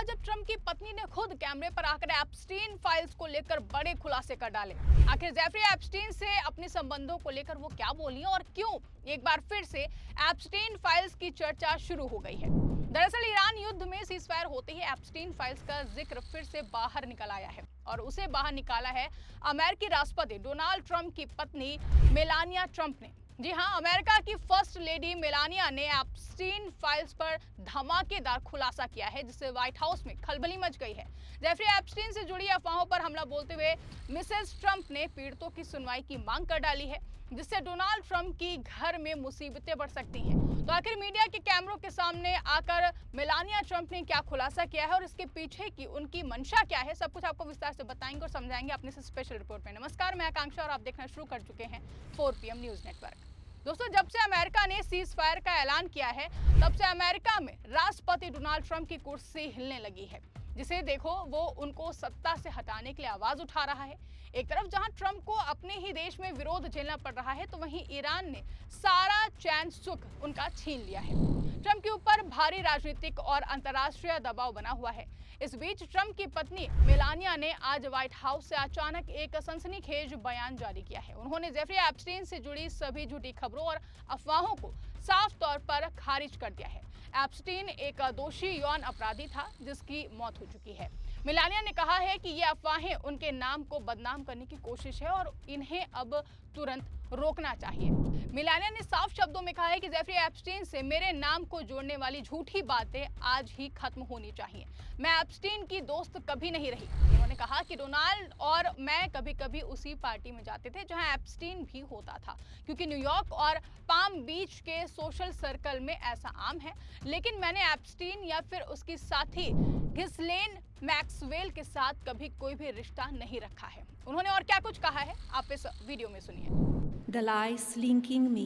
जब ट्रंप की पत्नी ने खुद कैमरे पर आकर एप्स्टीन फाइल्स को लेकर बड़े खुलासे कर डाले। आखिर जेफरी एप्स्टीन से अपने संबंधों को लेकर वो क्या बोली और क्यों एक बार फिर से एप्स्टीन फाइल्स की चर्चा शुरू हो गई है। दरअसल ईरान युद्ध में सीजफायर होते ही एप्स्टीन फाइल्स का जिक्र फिर से बाहर निकल आया है और उसे बाहर निकाला है अमेरिकी राष्ट्रपति डोनाल्ड ट्रंप की पत्नी मेलानिया ट्रंप ने। जी हाँ, अमेरिका की फर्स्ट लेडी मेलानिया ने एप्स्टीन फाइल्स पर धमाकेदार खुलासा किया है, जिससे व्हाइट हाउस में खलबली मच गई है। जेफरी एप्स्टीन से जुड़ी अफवाहों पर हमला बोलते हुए मिसेस ट्रंप ने पीड़ितों की सुनवाई की मांग कर डाली है, जिससे डोनाल्ड ट्रंप की घर में मुसीबतें बढ़ सकती हैं। तो आखिर मीडिया के कैमरों के सामने आकर मेलानिया ट्रंप ने क्या खुलासा किया है और इसके पीछे की उनकी मंशा क्या है, सब कुछ आपको विस्तार से बताएंगे और समझाएंगे अपने से स्पेशल रिपोर्ट में। नमस्कार, मैं आकांक्षा और आप देखना शुरू कर चुके हैं 4 PM न्यूज नेटवर्क। दोस्तों, जब से अमेरिका ने सीज फायर का ऐलान किया है, तब से अमेरिका में राष्ट्रपति डोनाल्ड ट्रंप की कुर्सी हिलने लगी है। जिसे देखो वो उनको सत्ता से हटाने के लिए आवाज उठा रहा है। एक तरफ जहां ट्रंप को अपने ही देश में विरोध झेलना पड़ रहा है, तो वहीं ईरान ने सारा चैन सुख उनका छीन लिया है। ट्रंप के ऊपर भारी राजनीतिक और अंतर्राष्ट्रीय दबाव बना हुआ है। इस बीच ट्रंप की पत्नी मेलानिया ने आज व्हाइट हाउस से अचानक एक सनसनीखेज बयान जारी किया है। उन्होंने जेफरी एप्स्टीन से जुड़ी सभी झूठी खबरों और अफवाहों को साफ तौर पर खारिज कर दिया है। एप्स्टीन एक दोषी यौन अपराधी था जिसकी मौत हो चुकी है। मेलानिया ने कहा है कि ये अफवाहें उनके नाम को बदनाम करने की कोशिश है और इन्हें अब तुरंत रोकना चाहिए। मेलानिया ने साफ शब्दों में कहा है कि जेफरी एप्स्टीन से मेरे नाम को जोड़ने वाली झूठी बातें आज ही खत्म होनी चाहिए। मैं एप्स्टीन की दोस्त कभी नहीं रही। उन्होंने कहा कि डोनाल्ड और मैं कभी कभी उसी पार्टी में जाते थे जहां एप्स्टीन भी होता था, क्योंकि न्यूयॉर्क और पाम बीच के सोशल सर्कल में ऐसा आम है। लेकिन मैंने एप्स्टीन या फिर उसकी साथी घिस्लेन मैक्सवेल के साथ कभी कोई भी रिश्ता नहीं रखा है। उन्होंने और क्या कुछ कहा है, आप इस वीडियो में सुनिए। The lies linking me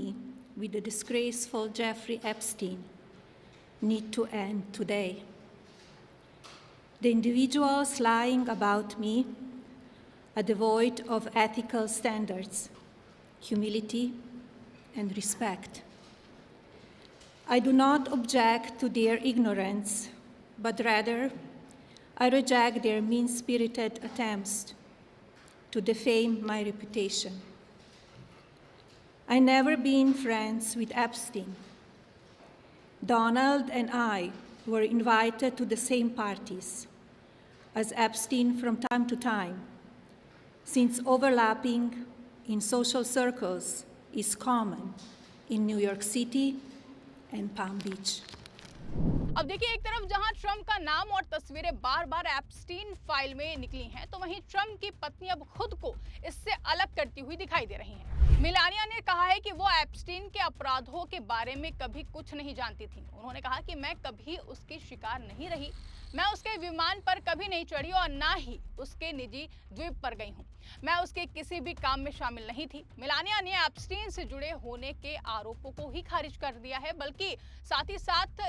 with the disgraceful Jeffrey Epstein need to end today. The individuals lying about me are devoid of ethical standards, humility, and respect. I do not object to their ignorance, but rather I reject their mean-spirited attempts to defame my reputation. I never been friends with Epstein. Donald and I were invited to the same parties as Epstein from time to time, since overlapping in social circles is common in New York City and Palm Beach. अब देखिए, एक तरफ जहां Trump का नाम और तस्वीरें बार बार Epstein file में निकली हैं, तो वहीं ट्रंप की पत्नी अब खुद को इससे अलग करती हुई दिखाई दे रही हैं। मेलानिया ने कहा है कि वो एप्स्टीन के अपराधों के बारे में कभी कुछ नहीं जानती थी। उन्होंने कहा कि मैं कभी उसकी शिकार नहीं रही, मैं उसके विमान पर कभी नहीं चढ़ी और ना ही उसके निजी द्वीप पर गई हूँ। मैं उसके किसी भी काम में शामिल नहीं थी। मेलानिया ने एप्स्टीन से जुड़े होने के आरोपों को ही खारिज कर दिया है, बल्कि साथ ही साथ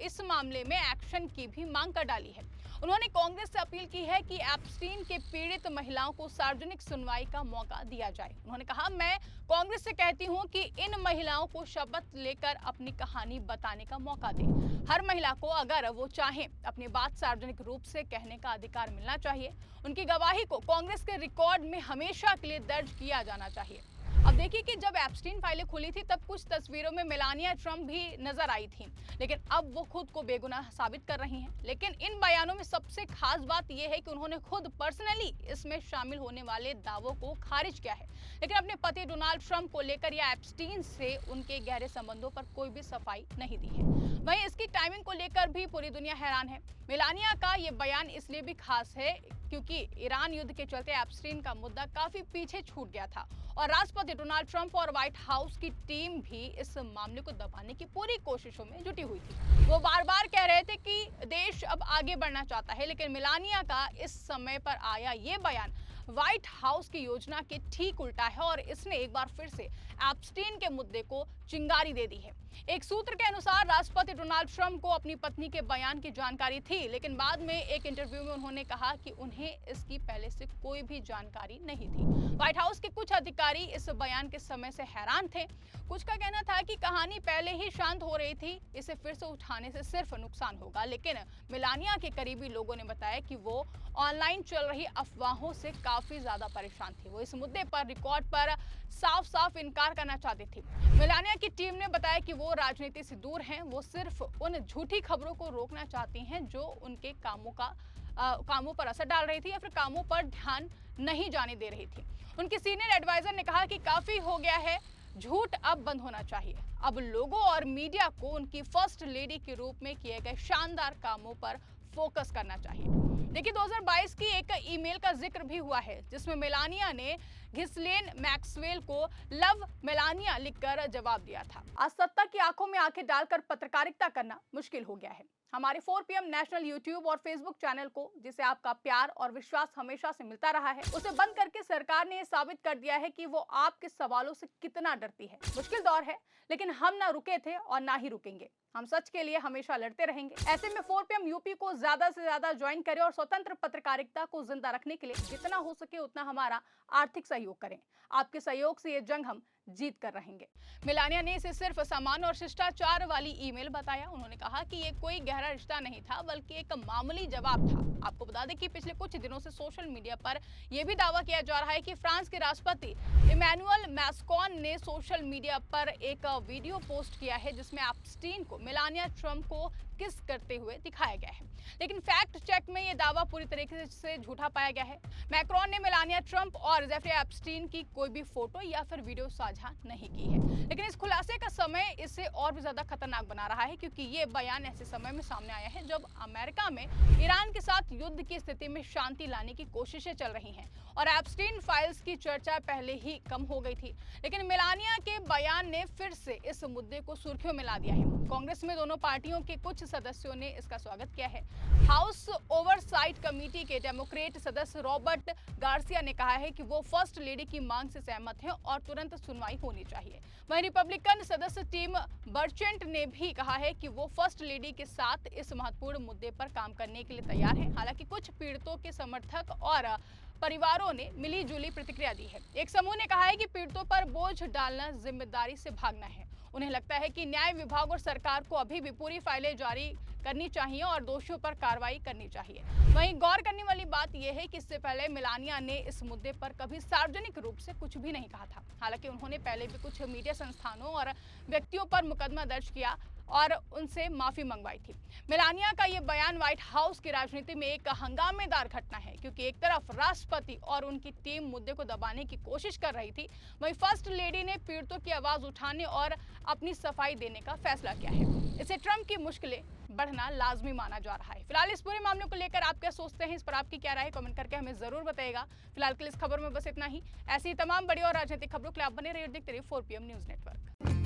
इस मामले में एक्शन की भी मांग कर डाली है। उन्होंने कांग्रेस से अपील की है कि एप्स्टीन के पीड़ित महिलाओं को सार्वजनिक सुनवाई का मौका दिया जाए। उन्होंने कहा, मैं कांग्रेस से कहती हूं कि इन महिलाओं को शपथ लेकर अपनी कहानी बताने का मौका दें। हर महिला को अगर वो चाहे अपनी बात सार्वजनिक रूप से कहने का अधिकार मिलना चाहिए। उनकी गवाही को कांग्रेस के रिकॉर्ड में हमेशा के लिए दर्ज किया जाना चाहिए। अब देखिए कि जब एप्स्टीन फाइलें खुली थी, तब कुछ तस्वीरों में मेलानिया ट्रंप भी नजर आई थी, लेकिन अब वो खुद को बेगुनाह साबित कर रही हैं। लेकिन इन बयानों में सबसे खास बात यह है कि उन्होंने खुद पर्सनली इसमें शामिल होने वाले दावों को खारिज किया है, लेकिन अपने पति डोनाल्ड ट्रंप को लेकर या एप्स्टीन से उनके गहरे संबंधों पर कोई भी सफाई नहीं दी है। वहीं इसकी टाइमिंग को लेकर भी पूरी दुनिया हैरान है। मेलानिया का ये बयान इसलिए भी खास है क्योंकि ईरान युद्ध के चलते एप्स्टीन का मुद्दा काफी पीछे छूट गया था और राष्ट्रपति डोनाल्ड ट्रंप और व्हाइट हाउस की टीम भी इस मामले को दबाने की पूरी कोशिशों में जुटी हुई थी। वो बार बार कह रहे थे कि देश अब आगे बढ़ना चाहता है, लेकिन मेलानिया का इस समय पर आया ये बयान व्हाइट हाउस की योजना के ठीक उल्टा है और इसने एक बार फिर से एप्स्टीन के मुद्दे को चिंगारी दे दी है। एक सूत्र के अनुसार राष्ट्रपति डोनाल्ड ट्रंप को अपनी पत्नी के बयान की जानकारी थी, लेकिन बाद में एक इंटरव्यू में उन्होंने कहा कि उन्हें इसकी पहले से कोई भी जानकारी नहीं थी। व्हाइट हाउस के कुछ अधिकारी इस बयान के समय से हैरान थे। कुछ का कहना था कि कहानी पहले ही शांत हो रही थी, इसे फिर से उठाने से सिर्फ नुकसान होगा। लेकिन मेलानिया के करीबी लोगों ने बताया कि वो ऑनलाइन चल रही अफवाहों से काफी ज्यादा परेशान थी। वो इस मुद्दे पर रिकॉर्ड पर साफ साफ इनकार करना चाहती थी। मेलानिया की टीम ने बताया कि वो राजनीति से दूर हैं, वो सिर्फ उन झूठी खबरों को रोकना चाहती हैं जो उनके कामों पर असर डाल रही थी या फिर कामों पर ध्यान नहीं जाने दे रही थी। उनके सीनियर एडवाइजर ने कहा कि काफी हो गया है, झूठ अब बंद होना चाहिए। अब लोगों और मीडिया को उनकी फर्स्ट लेडी के रूप में किए गए शानदार कामों पर फोकस करना चाहिए। देखिए 2022 की एक ईमेल का जिक्र भी हुआ है जिसमें मेलानिया ने घिस्लेन मैक्सवेल को लव मेलानिया लिखकर जवाब दिया था। आज सत्ता की आंखों में आंखें डालकर पत्रकारिता करना मुश्किल हो गया है। हमारे 4 PM नेशनल यूट्यूब और फेसबुक चैनल को, जिसे आपका प्यार और विश्वास हमेशा से मिलता रहा है, उसे बंद करके सरकार ने यह साबित कर दिया है कि वो आपके सवालों से कितना डरती है। मुश्किल दौर है, लेकिन हम ना रुके थे और ना ही रुकेंगे। हम सच के लिए हमेशा लड़ते रहेंगे। ऐसे में 4 PM यूपी को ज्यादा से ज्यादा ज्वाइन करें और स्वतंत्र पत्रकारिता को जिंदा रखने के लिए जितना हो सके उतना हमारा आर्थिक सहयोग करें। आपके सहयोग से ये जंग हम जीत कर रहेंगे। मेलानिया ने इसे सिर्फ सामान्य और शिष्टाचार वाली ईमेल बताया। उन्होंने कहा कि ये कोई गहरा रिश्ता नहीं था, बल्कि एक मामूली जवाब था। आपको बता दें कि पिछले कुछ दिनों से सोशल मीडिया पर यह भी दावा किया जा रहा है कि फ्रांस के राष्ट्रपति इमैनुअल मैक्रोन ने सोशल मीडिया पर एक वीडियो पोस्ट किया है जिसमें एप्स्टीन को मेलानिया ट्रंप को किस करते हुए दिखाया गया है, लेकिन फैक्ट चेक में यह दावा पूरी तरीके से झूठा पाया गया है। मैक्रोन ने मेलानिया ट्रंप और जेफरी एप्स्टीन की कोई भी फोटो या फिर वीडियो साझा नहीं की है, लेकिन इस खुलासे का समय इसे और भी ज्यादा खतरनाक बना रहा है क्योंकि ये बयान ऐसे समय में सामने आया है जब अमेरिका में ईरान के साथ युद्ध की स्थिति में शांति लाने की कोशिशें चल रही हैं और एप्स्टीन फाइल्स की चर्चा पहले ही कम हो गई थी। लेकिन मेलानिया के बयान ने फिर से इस मुद्दे को सुर्खियों में ला दिया है। कांग्रेस में दोनों पार्टियों के कुछ सदस्यों ने इसका स्वागत किया है। हाउस ओवरसाइट कमेटी के डेमोक्रेट सदस्य रॉबर्ट गार्सिया ने कहा है कि वो फर्स्ट लेडी की मांग से सहमत हैं और तुरंत सुनवाई होनी चाहिए। वहीं रिपब्लिकन सदस्य टीम बर्चेंट ने भी कहा है कि वो फर्स्ट लेडी के साथ इस महत्वपूर्ण मुद्दे पर काम करने के लिए तैयार हैं। हालांकि कुछ पीड़ितों के समर्थक और परिवारों ने मिली-जुली प्रतिक्रिया दी है। एक समूह ने कहा है कि पीड़ितों पर बोझ डालना जिम्मेदारी से भागना है। उन्हें लगता है कि न्याय विभाग और सरकार को अभी भी पूरी फाइलें जारी करनी चाहिए और दोषियों पर कार्रवाई करनी चाहिए। वहीं गौर करने वाली बात यह है कि इससे पहले मेलानिया ने इस मुद्दे पर कभी सार्वजनिक रूप से कुछ भी नहीं कहा था। हालांकि उन्होंने पहले भी कुछ मीडिया संस्थानों और व्यक्तियों पर मुकदमा दर्ज किया और उनसे माफी मंगवाई थी। मेलानिया का ये बयान व्हाइट हाउस की राजनीति में एक हंगामेदार घटना है क्योंकि एक तरफ राष्ट्रपति और उनकी टीम मुद्दे को दबाने की कोशिश कर रही थी, वहीं फर्स्ट लेडी ने पीड़ितों की आवाज उठाने और अपनी सफाई देने का फैसला किया है। इससे ट्रंप की मुश्किलें बढ़ना लाजमी माना जा रहा है। फिलहाल इस पूरे मामले को लेकर आप क्या सोचते हैं, इस पर आपकी क्या राय है, कमेंट करके हमें जरूर बताइएगा। फिलहाल के लिए इस खबर में बस इतना ही। ऐसी तमाम बड़ी और राजनीतिक खबरों के लिए आप बने रहिए और देखते रहिए 4 PM न्यूज नेटवर्क।